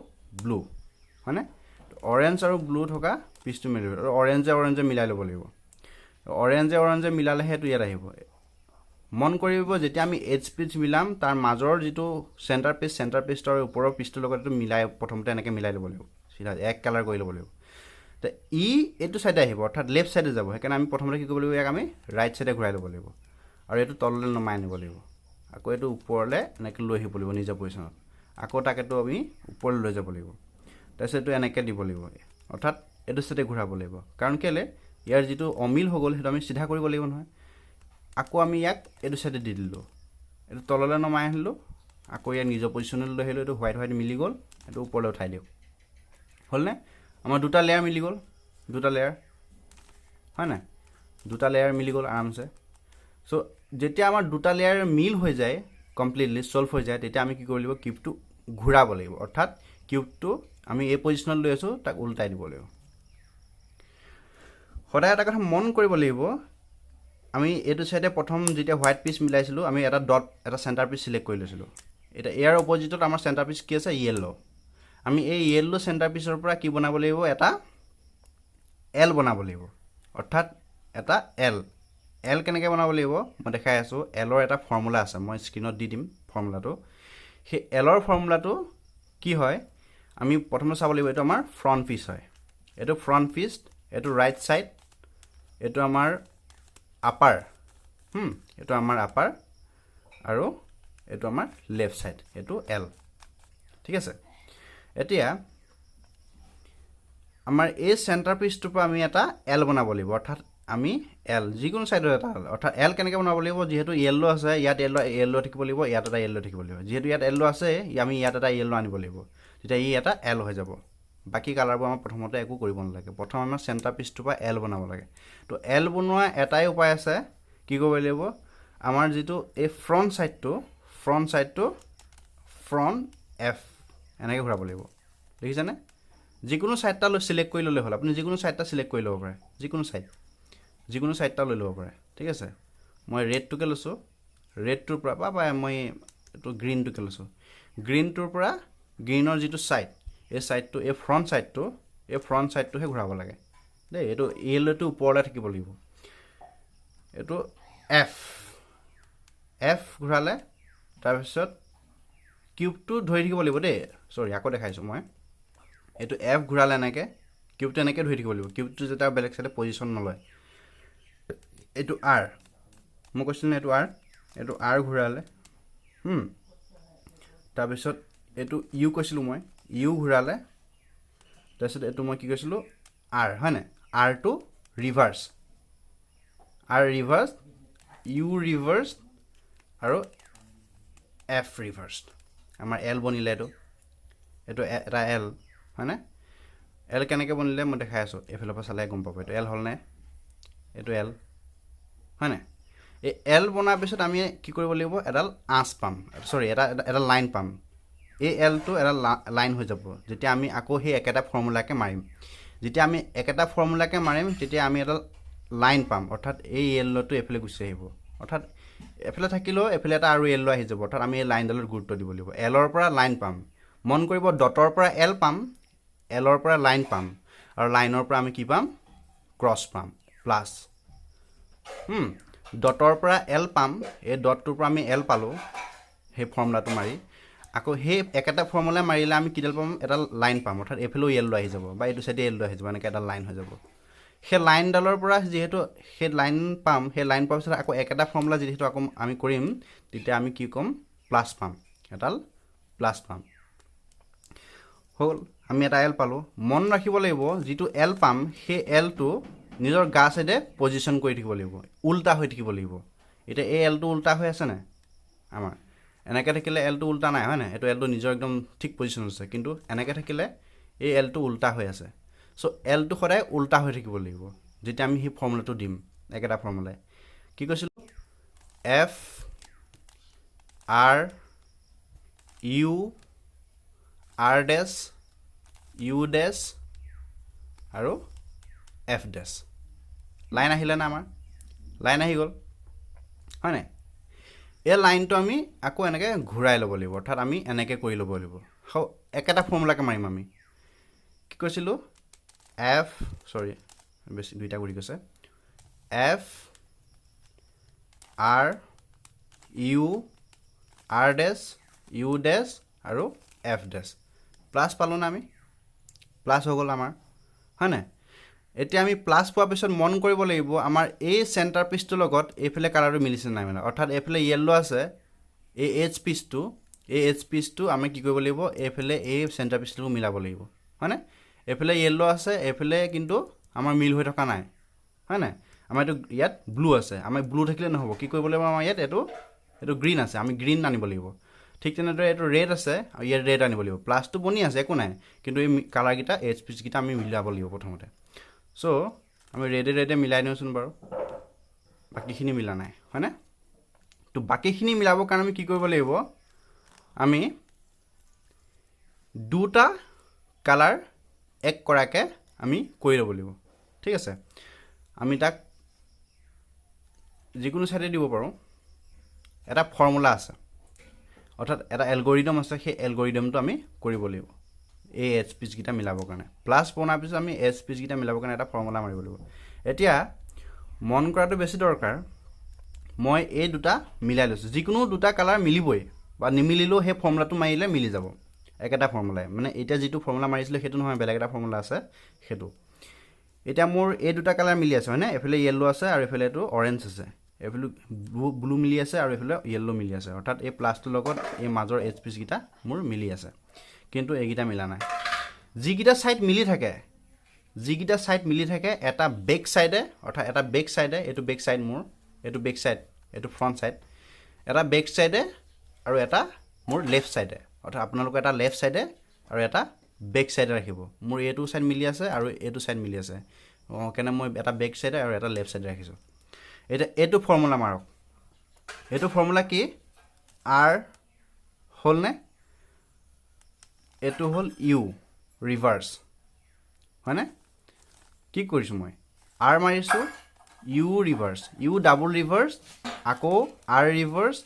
ব্লু হয়নে অৰেঞ্জ আৰু ব্লু থকা পিচটো মিলাব আৰু অৰেঞ্জে মিলাই ল'ব লাগিব অৰেঞ্জে মিলালেহে এটো ইয়াত আহিব মন কৰিব যেতিয়া আমি এজ পিচ মিলাম তাৰ মাজৰ যেটো সেন্টাৰ পিচৰ ওপৰৰ পিচটোৰ লগত এটো মিলাই প্ৰথমতে এনেকৈ মিলাই ল'ব লাগিব সিধা এক কালাৰ কৰি ল'ব লাগিব তো এটো সাইডে আহিব অৰ্থাৎ লেফট সাইডে যাব হেকাৰণে আমি প্ৰথমতে কি কৰিব লাগিব ইয়াক আমি ৰাইট সাইডে ঘূৰাই ল'ব লাগিব আৰু এটো তললৈ নমাই আনিব লাগিব আকৌ এটো ওপৰলৈ এনেকৈ লৈ আহিব লাগিব নিজৰ পজিশনত আকৌ তাকেটো আমি ওপৰলৈ লৈ যাব লাগিব তাৰপিছত এটো এনেকৈ দিব লাগিব অৰ্থাৎ এটো সাইডে ঘূৰাব লাগিব কাৰণ কেলে ইয়াৰ যেটো অমিল হৈ গল হেটো আমি সিধা কৰিব লাগিব নহয় আকৌ আমি ইয়াক এটো সাইডে দি দিলো এটো তললৈ নমাই আনিলো আকৌ ইয়াক নিজৰ পজিশনলৈ লৈ আহিলো এটো হোৱাইট হোৱাইট মিলি গল এটো ওপৰলৈ উঠাই দিও হলনে আমাৰ দুটা লেয়াৰ মিলি গল দুটা লেয়াৰ হয় না দুটা লেয়াৰ মিলি গল আৰামছে সো যেতিয়া আমাৰ দুটা লেয়াৰ মিল হৈ যায় কমপ্লিটলি সলভ হৈ যায় তেতিয়া আমি কি কৰিব লাগিব কিউবটো ঘূৰাব লাগিব অৰ্থাৎ কিউবটো আমি এই পজিশনত লৈ আছো তাক উল্টাই দিব লাগিব সদায় এটা কথা মন কৰিব লাগিব আমি এটো সাইডে প্ৰথম যেতিয়া হোৱাইট পিচ মিলাইছিলো আমি এটা ডট এটা সেন্টাৰ পিচ সিলেক্ট কৰি লৈছিলো এটা এয়াৰ অপজিটত আমাৰ সেন্টাৰ পিচ কি আছে ইয়েলো আমি এই ইয়েলো সেন্টাৰ পিচৰ পৰা কি বনাব লাগিব এটা এল বনাব লাগিব অৰ্থাৎ এটা এল কেনেকৈ বনাব লাগিব মই দেখাই আছো এলৰ এটা ফৰ্মুলা আছে মই স্ক্ৰিনত দি দিম ফৰ্মুলাটো সেই এলৰ ফৰ্মুলাটো কি হয় আমি প্ৰথমে চাব লাগিব এইটো আমাৰ ফ্ৰণ্ট পিচ হয় এইটো ফ্ৰণ্ট পিচ এইটো ৰাইট সাইড এইটো আমাৰ আপাৰ এইটো আমাৰ আপাৰ আৰু এইটো আমাৰ লেফট সাইড এইটো এল ঠিক আছে এতিয়া আমাৰ এই সেন্টাৰ পিচটোৰ পৰা আমি এটা এল বনাব লাগিব অৰ্থাৎ আমি এল যিকোনো সাইডৰ এটা অৰ্থাৎ এল কেনেকৈ বনাব লাগিব যেহেতু ইয়েলো আছে ইয়াত ইয়েলো থাকিব লাগিব ইয়াত এটা ইয়েলো থাকিব লাগিব যেহেতু ইয়াত ইয়েলো আছে আমি ইয়াত এটা ইয়েলো আনিব লাগিব তেতিয়া ই এটা এল হৈ যাব বাকি কালাৰবোৰ আমাৰ প্ৰথমতে একো কৰিব নালাগে প্ৰথম আমাৰ সেন্টাৰ পিচটোৰ পৰা এল বনাব লাগে তো এল বনোৱা এটাই উপায় আছে কি কৰিব লাগিব আমাৰ যেটো এই ফ্ৰণ্ট সাইডটো ফ্ৰণ্ট এফ এনেকৈ ঘূৰাব লাগিব দেখিছানে যিকোনো সাইডটা লৈ সিলেক্ট কৰি ললে হ'ল আপুনি যিকোনো সাইডটা সিলেক্ট কৰি ল'ব পাৰে যিকোনো সাইডটা লৈ ল'ব পাৰে ঠিক আছে মই ৰেডটোকে লৈছো ৰেডটোৰ পৰা বা মই এটো গ্ৰীনটোকে লৈছো গ্ৰীনটোৰ পৰা গ্ৰীনৰ যেটো সাইড এই সাইডটো এই ফ্ৰণ্ট সাইডটোহে ঘূৰাব লাগে দেই এইটো ইয়েলোটো ওপৰলৈ থাকিব লাগিব এইটো এফ ঘূৰালে তাৰপিছত কিউবটো ধৰি থাকিব লাগিব দেই সৰি আকৌ দেখাইছো মই এইটো এফ ঘূৰালে এনেকে কিউবটো এনেকে ধৰি থাকিব লাগিব কিউবটো যেটা বেলেগ সাইডে পজিশন নলয় এইটো আৰ মই কৈছিলো এইটো আৰ ঘূৰালে তাৰপিছত এইটো ইউ কৈছিলো মই ইউ ঘূৰালে তাৰপিছত এইটো মই কি কৈছিলো আৰ হয়নে আৰ টু ৰিভাৰ্স ইউ ৰিভাৰ্স আৰু এফ ৰিভাৰ্স আমাৰ এল বনিলে এইটো এটা এল হয়নে এল কেনেকৈ বনিলে মই দেখাই আছো এফালৰ পৰা চালে গম পাব এইটো এল হল নে এইটো এল হয়নে এই এল বনাৰ পিছত আমি কি কৰিব লাগিব এডাল আঁচ পাম সৰি এটা লাইন পাম এই এলটো এটা লাইন হৈ যাব যেতিয়া আমি আকৌ সেই একেটা ফৰ্মুলাকে মাৰিম যেতিয়া আমি একেটা ফৰ্মুলাকে মাৰিম তেতিয়া আমি এডাল লাইন পাম অৰ্থাৎ এই য়েল্লোটো এফালে গুচি আহিব অৰ্থাৎ এফালে থাকিলেও এফালে এটা আৰু য়েল্লো আহি যাব অৰ্থাৎ আমি এই লাইনডালৰ গুৰুত্ব দিব লাগিব এলৰ পৰা লাইন পাম মন কৰিব ডটৰ পৰা এল পাম এলৰ পৰা লাইন পাম আৰু লাইনৰ পৰা আমি কি পাম ক্ৰছ পাম প্লাস ডটৰ পৰা এল পাম এই ডটটোৰ পৰা আমি এল পালো সেই ফৰ্মুলাটো মাৰি আকৌ সেই একেটা ফৰ্মুলা মাৰিলে আমি কিডাল পাম এটা লাইন পাম অৰ্থাৎ এফালেও য়েল্লো আহি যাব বা এইটো সাইডে য়েল্লো আহি যাব এনেকৈ এটা লাইন হৈ যাব সেই লাইনডালৰ পৰা যেহেতু সেই লাইন পাম সেই লাইন পাৱাৰ পিছত আকৌ একেটা ফৰ্মুলা যেহেতু আকৌ আমি কৰিম তেতিয়া আমি কি কম প্লাস পাম এডাল প্লাস পাম হল আমি এটা এল পালো মন ৰাখিব লাগিব যেটো এল পাম সেই এলটো নিজৰ গা সাইডে পজিশন কৰি থাকিব লাগিব উল্টা হৈ থাকিব লাগিব এটা এই এলটো উল্টা হৈ আছে না আমাৰ এনেকৈ থাকিলে এলটো উল্টা নাই হয় না এটো এলটো নিজৰ একদম ঠিক পজিশন আছে কিন্তু এনেকৈ থাকিলে এই এলটো উল্টা হৈ আছে সো এলটো সদায় উল্টা হৈ থাকিব লাগিব যেতিয়া আমি হি ফৰ্মুলাটো দিম একেটা ফৰ্মুলা কি কৈছিল এফ আৰ ইউ আৰ ডেশ ইউ ডেশ আৰু এফ ডেশ লাইন আহিলে না আমাৰ লাইন আহি গল হয় না এই লাইনটো আমি আকৌ এনেকৈ ঘূৰাই ল'ব লাগিব অৰ্থাৎ আমি এনেকৈ কৰি ল'ব লাগিব একেটা ফৰ্মুলাকে মাৰিম আমি কি কৈছিলো এফ সৰি বেছি দুইটা কৰি গৈছে এফ আৰ ইউ আৰ ডেশ ইউ ডেশ আৰু এফ ডেশ প্লাস পালো না আমি প্লাস হৈ গল আমাৰ হয় না এতিয়া আমি প্লাস পোৱাৰ পিছত মন কৰিব লাগিব আমাৰ এই সেন্টাৰ পিচটোৰ লগত এইফালে কালাৰটো মিলিছে নাই মানে অৰ্থাৎ এইফালে ইয়েলো আছে এই এইচ পিচটো আমি কি কৰিব লাগিব এইফালে এই সেন্টাৰ পিচটো মিলাব লাগিব হয় না এইফালে ইয়েলো আছে এইফালে কিন্তু আমাৰ মিল হৈ থকা নাই হয় না আমাৰ এইটো ইয়াত ব্লু আছে আমাৰ ব্লু থাকিলে নহব কি কৰিব লাগিব আমাৰ ইয়াত এইটো গ্ৰীন আছে আমি গ্ৰীন আনিব লাগিব ঠিক তেনেদৰে এইটো ৰেড আছে আৰু ইয়াত ৰেড আনিব লাগিব প্লাসটো বনি আছে একো নাই কিন্তু এই কালাৰ গিটা এইচ পিচ গিটা আমি মিলাব লাগিব প্ৰথমতে সো আমি ৰেডে মিলাই নিওচোন বাৰু বাকিখিনি মিলা নাই হয় না তো বাকিখিনি মিলাবৰ কাৰণে আমি কি কৰিব লাগিব আমি দুটা কালাৰ এক কৰাকে আমি কৰি ল'ব লাগিব ঠিক আছে আমি তাক যিকোনো সাইডে দিব পাৰো এটা ফৰ্মুলা আছে অৰ্থাৎ এটা এলগৰিদম আছে সেই এলগৰিদমটো আমি কৰিব লাগিব এই এইচ পিচ গিটা মিলাবৰ কাৰণে প্লাস বনাৰ পিছত আমি এইচ পিচ গিটা মিলাবৰ কাৰণে এটা ফৰ্মুলা মাৰিব লাগিব এতিয়া মন কৰাটো বেছি দৰকাৰ মই এই দুটা মিলাই লৈছো যিকোনো দুটা কালাৰ মিলিবই বা নিমিলিলেও সেই ফৰ্মুলাটো মাৰিলে মিলি যাব একেটা ফৰ্মুলাই মানে এতিয়া যিটো ফৰ্মুলা মাৰিছিলোঁ সেইটো নহয় বেলেগ এটা ফৰ্মুলা আছে সেইটো এতিয়া মোৰ এই দুটা কালাৰ মিলি আছে হয়নে এফালে ইয়েলো আছে আৰু এফালে এইটো অৰেঞ্জ আছে এফালে ব্লু মিলি আছে আৰু এফালে ইয়েলো মিলি আছে অৰ্থাৎ এই প্লাছটোৰ লগত এই মাজৰ এজ পিচ গিটা মোৰ মিলি আছে কিন্তু এইগিটা মিলা নাই যিগিটা সাইড মিলি থাকে এটা বেক সাইডে অৰ্থাৎ এটা বেক সাইডে এইটো বেক সাইড মোৰ এইটো বেক সাইড এইটো ফ্ৰন্ট সাইড এটা বেক সাইডে আৰু এটা মোৰ লেফট সাইডে অৰ্থাৎ আপোনালোক এটা লেফট সাইডে আৰু এটা বেক সাইডে ৰাখিব মোৰ এইটো সাইড মিলি আছে আৰু এইটো সাইড মিলি আছে কেনে মই এটা বেক সাইডে আৰু এটা লেফট সাইডে ৰাখিছো এটা এইটো ফৰ্মুলা মাৰক এইটো ফৰ্মুলা কি r হল নে এইটো হল u ৰিভাৰ্স হয়নে কি কৰিছো মই r মাৰিছো u ৰিভাৰ্স u ডাবল ৰিভাৰ্স আকৌ r ৰিভাৰ্স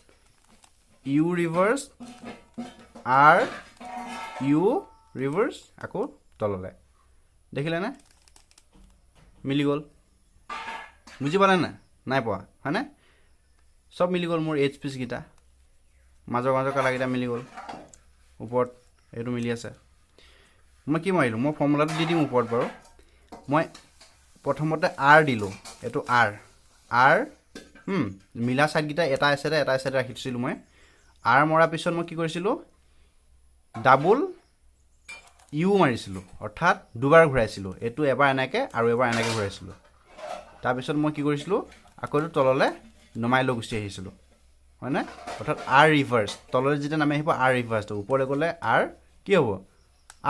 u ৰিভাৰ্স r u ৰিভাৰ্স আকৌ তললে দেখিলে না মিলি গল বুজি পালে না নাই পোৱা হয়নে সব মিলি গল মোৰ এইচ পিচ গিটা মাজৰ কালাৰ গিটা মিলি গল ওপৰত এইটো মিলি আছে মই কি মাৰিলো মই ফৰ্মুলাটো দি দিম ওপৰত বাৰু মই প্ৰথমতে r দিলো এটো r মিলা সাইড গিটা এটা আছে ৰাখিছিলো মই r মৰা পিছত মই কি কৰিছিলো ডাবল u মাৰিছিলো অৰ্থাৎ দুবাৰ ঘূৰাইছিলো এটো এবাৰ এনেকে আৰু এবাৰ এনেকে ঘূৰাইছিলো তাৰ পিছত মই কি কৰিছিলো আকৌ তললে নমাই লৈ গুচি আহিছিলো হয়নে অৰ্থাৎ r ৰিভাৰ্স তললে যেটা নামে আহিব r ৰিভাৰ্স তো ওপৰলে গলে r কি হ'ব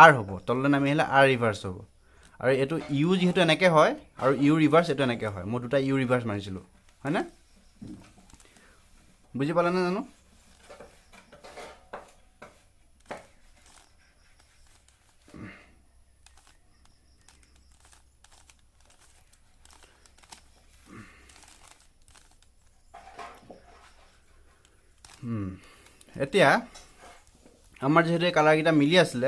r হ'ব তললে নামে আহিলে r ৰিভাৰ্স হ'ব আৰু এটো u যেহেতু এনেকে হয় আৰু u ৰিভাৰ্স এটো এনেকে হয় মই দুটা u ৰিভাৰ্স মাৰিছিলো হয়নে বুজি পালে না জানো এতিয়া আমাৰ যেহেতু কালাৰ গিটা মিলি আছিল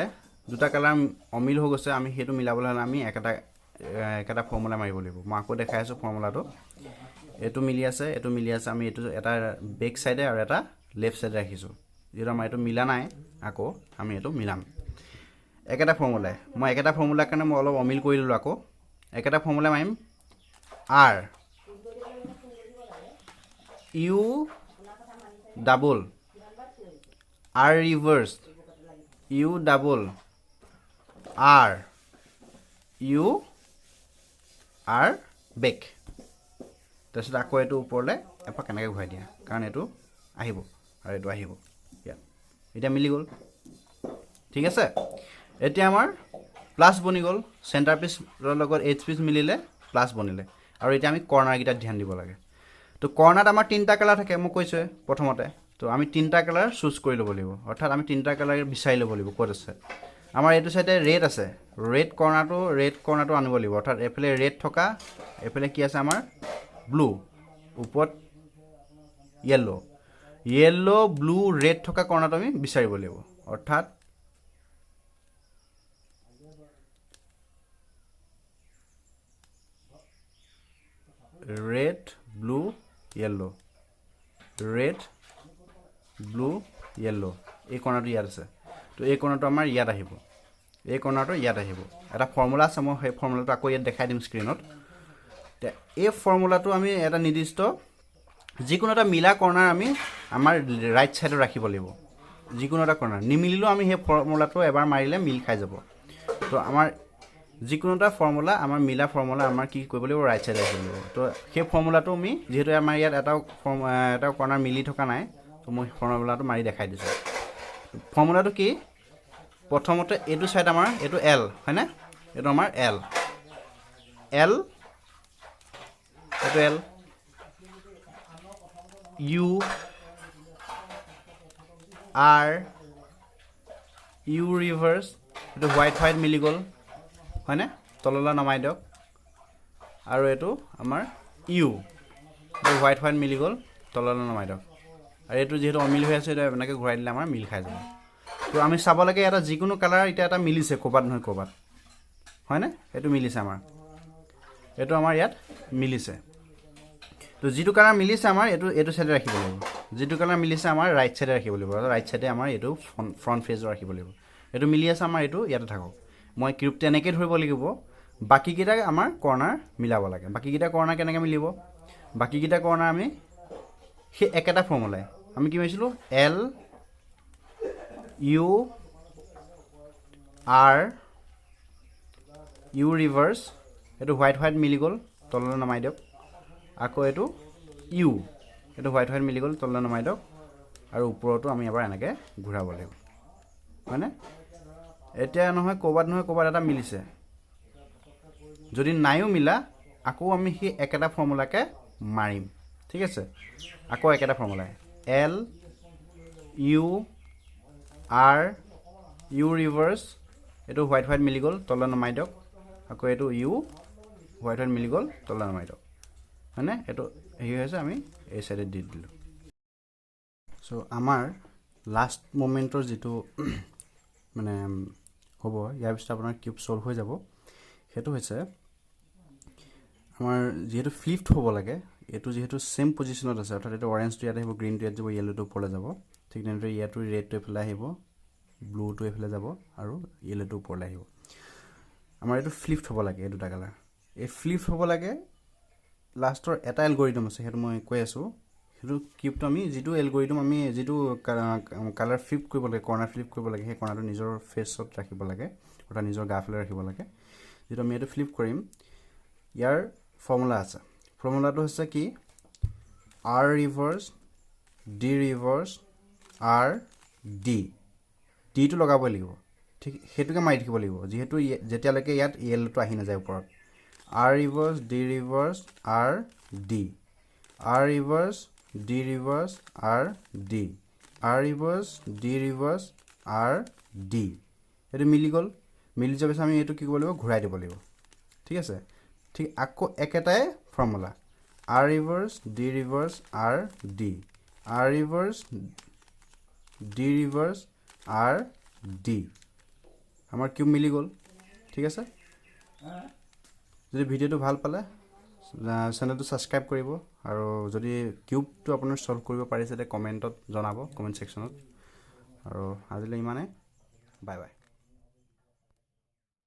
দুটা কালাৰ অমিল হৈ গৈছে আমি হেতু মিলাবলৈ হলে আমি একটা ফৰ্মুলা মাৰিব লাগিব মই আকৌ দেখাই আছো ফৰ্মুলাটো এটো মিলি আছে আমি এটো এটা বেক সাইডে আৰু এটা লেফট সাইডে ৰাখিছো যেটা আমাৰ এটো মিলা নাই আকৌ আমি এটো মিলাম একটা ফৰ্মুলা মই একটা ফৰ্মুলাৰ কাৰণে মই অলপ অমিল কৰি ললো আকৌ একটা ফৰ্মুলা মাৰিম r u double r reverse u double r u r back তাৰপিছত আকৌ এটো ওপৰলে এপা কেনেকৈ ঘূৰাই দিয়া কাৰণ এটো আহিব আৰু এটো আহিব এটা মিলি গল ঠিক আছে এতিয়া আমাৰ প্লাস বনি গল সেন্টাৰ পিচৰ লগত এইচ পিচ মিলিলে প্লাস বনিলে আৰু এতিয়া আমি কৰ্নাৰ গিটা ধ্যান দিব লাগে তো কৰ্নাৰত আমাৰ তিনটা কালাৰ থাকে মই কৈছো প্ৰথমতে তো আমি তিনটা কালাৰ চুজ কৰি লব লাগিব অৰ্থাৎ আমি তিনটা কালাৰ বিচাৰি লব লাগিব ক'ত আছে আমাৰ এইটো সাইডে ৰেড আছে ৰেড কৰ্নাৰটো আনিব লাগিব অৰ্থাৎ এফালে ৰেড থকা এফালে কি আছে আমাৰ ব্লু ওপৰত ইয়েলো ব্লু ৰেড থকা কৰ্নাৰটো আমি বিচাৰিব লাগিব অৰ্থাৎ red blue yellow red blue yellow এই কৰ্নাৰটো ইয়াত আছে তো এই কৰ্নাৰটো আমাৰ ইয়াত আহিব এই কৰ্নাৰটো ইয়াত আহিব এটা ফৰ্মুলা আছে মই সেই ফৰ্মুলাটো আকৌ ইয়াত দেখাই দিম স্ক্ৰিনত তে এই ফৰ্মুলাটো আমি এটা নিৰ্দিষ্ট যিকোনো এটা মিলা কৰ্নাৰ আমি আমাৰ ৰাইট সাইডত ৰাখিব লাগিব যিকোনো এটা কৰ্নাৰ নিমিলিলো আমি সেই ফৰ্মুলাটো এবাৰ মাৰিলে মিল খাই যাব তো আমাৰ যিকোনো এটা ফৰ্মুলা আমাৰ মিলা ফৰ্মুলা আমাৰ কি কৰিব লাগিব ৰাইট সাইডে ৰাখিব লাগিব তো সেই ফৰ্মুলাটো আমি যেহেতু আমাৰ ইয়াত এটা কৰ্নাৰ মিলি থকা নাই তো মই ফৰ্মুলাটো মাৰি দেখাই দিছো ফৰ্মুলাটো কি প্ৰথমতে এটো সাইড আমাৰ এটো l হয়নে এটো আমাৰ l এটো l u r u reverse এটো হোৱাইট মিলি গল হয়নে তললা নমাই দিয়ক আৰু এটো আমাৰ u এটো হোৱাইট মিলি গল তললা নমাই দিয়ক আৰু এটো যেহেতু অমিল হৈ আছে এটা এনেকৈ ঘূৰাই দিলে আমাৰ মিল খাই যাব তো আমি চাব লাগে এটা যিকোনো কালাৰ এটা মিলিছে কোবাত নহয় কোবাত হয়নে এটো মিলিছে আমাৰ ইয়াত মিলিছে তো যেটো কালাৰ মিলিছে আমাৰ এটো সাইডে ৰাখিব লাগিব যেটো কালাৰ মিলিছে আমাৰ ৰাইট সাইডে ৰাখিব লাগিব ৰাইট সাইডে আমাৰ এটো ফ্ৰন্ট ফেজ ৰাখিব লাগিব এইটো মিলি আছে আমাৰ, এইটো ইয়াতে থাকক। মই কিউবটো এনেকৈ ধৰিব লাগিব, বাকীকেইটা আমাৰ কৰ্ণাৰ মিলাব লাগে। বাকীকেইটা কৰ্ণাৰ কেনেকৈ মিলিব? বাকীকেইটা কৰ্ণাৰ আমি সেই একেটা ফৰ্মুলাই আমি কি মাৰিছিলোঁ, L U R U reverse, এইটো হোৱাইট হোৱাইট মিলি গ'ল, তললৈ নমাই দিয়ক। আকৌ এইটো ইউ, এইটো হোৱাইট হোৱাইট মিলি গ'ল, তললৈ নমাই দিয়ক। আৰু ওপৰতো আমি এবাৰ এনেকৈ ঘূৰাব লাগিব, হয়নে? এতিয়া নহয় ক'ৰবাত এটা মিলিছে, যদি নাইও মিলা আকৌ আমি সেই একেটা ফৰ্মুলাকে মাৰিম, ঠিক আছে? আকৌ একেটা ফৰ্মুলাই L U R U reverse, এইটো হোৱাইট হোৱাইট মিলি গ'ল, তললৈ নমাই দিয়ক। আকৌ এইটো ইউ হোৱাইট হোৱাইট মিলি গ'ল, তললৈ নমাই দিয়ক, হয়নে? এইটো হেৰি হৈছে, আমি এই চাইডে দি দিলোঁ। চ' আমাৰ লাষ্ট মমেণ্টৰ যিটো মানে হ'ব, ইয়াৰ পিছত আপোনাৰ কিউব ছল্ভ হৈ যাব। সেইটো হৈছে আমাৰ যিহেতু ফ্লিপড হ'ব লাগে, এইটো যিহেতু ছেম পজিশ্যনত আছে, অৰ্থাৎ এইটো অৰেঞ্জটো ইয়াত আহিব, গ্ৰীণটো ইয়াত যাব, য়েল্ল'টো ওপৰলৈ যাব। ঠিক তেনেদৰে ইয়াতো ৰেডটো এইফালে আহিব, ব্লুটো এইফালে যাব, আৰু য়েল্ল'টো ওপৰলৈ আহিব। আমাৰ এইটো ফ্লিপড হ'ব লাগে, এই দুটা কালাৰ। এই ফ্লিপড হ'ব লাগে, লাষ্টৰ এটা এলগৰিদম আছে, সেইটো মই কৈ আছোঁ। সেইটো কিউবটো আমি যিটো এলগৰিদম আমি যিটো কালাৰ ফ্লিপ কৰিব লাগে, কৰ্ণাৰ ফ্লিপ কৰিব লাগে, সেই কৰ্ণাৰটো নিজৰ ফেচত ৰাখিব লাগে, অৰ্থাৎ নিজৰ গাফালে ৰাখিব লাগে। যিটো আমি এইটো ফ্লিপ কৰিম, ইয়াৰ ফৰ্মুলা আছে। ফৰ্মুলাটো হৈছে কি, R reverse D reverse R D, ডিটো লগাবই লাগিব, ঠিক সেইটোকে মাৰি থাকিব লাগিব, যিহেতু যেতিয়ালৈকে ইয়াত য়েল্ল'টো আহি নাযায় ওপৰত। R reverse D reverse R D, R reverse D reverse R D, R reverse D reverse R D. এইটো মিলি গ'ল। মিলি যোৱাৰ পিছত আমি এইটো কি কৰিব লাগিব, ঘূৰাই দিব লাগিব, ঠিক আছে? ঠিক আকৌ একেটাই formula, R reverse D reverse R D, R reverse D reverse R D. আমাৰ কিউব মিলি গ'ল, ঠিক আছে? যদি ভিডিঅ'টো ভাল পালে চেনেলটো ছাবস্ক্ৰাইব কৰিব, আৰু যদি কিউবটো আপোনাৰ ছল্ভ কৰিব পাৰিছে তেতিয়া কমেণ্টত জনাব, কমেণ্ট ছেকশ্যনত। আৰু আজিলৈ ইমানে, বাই বাই।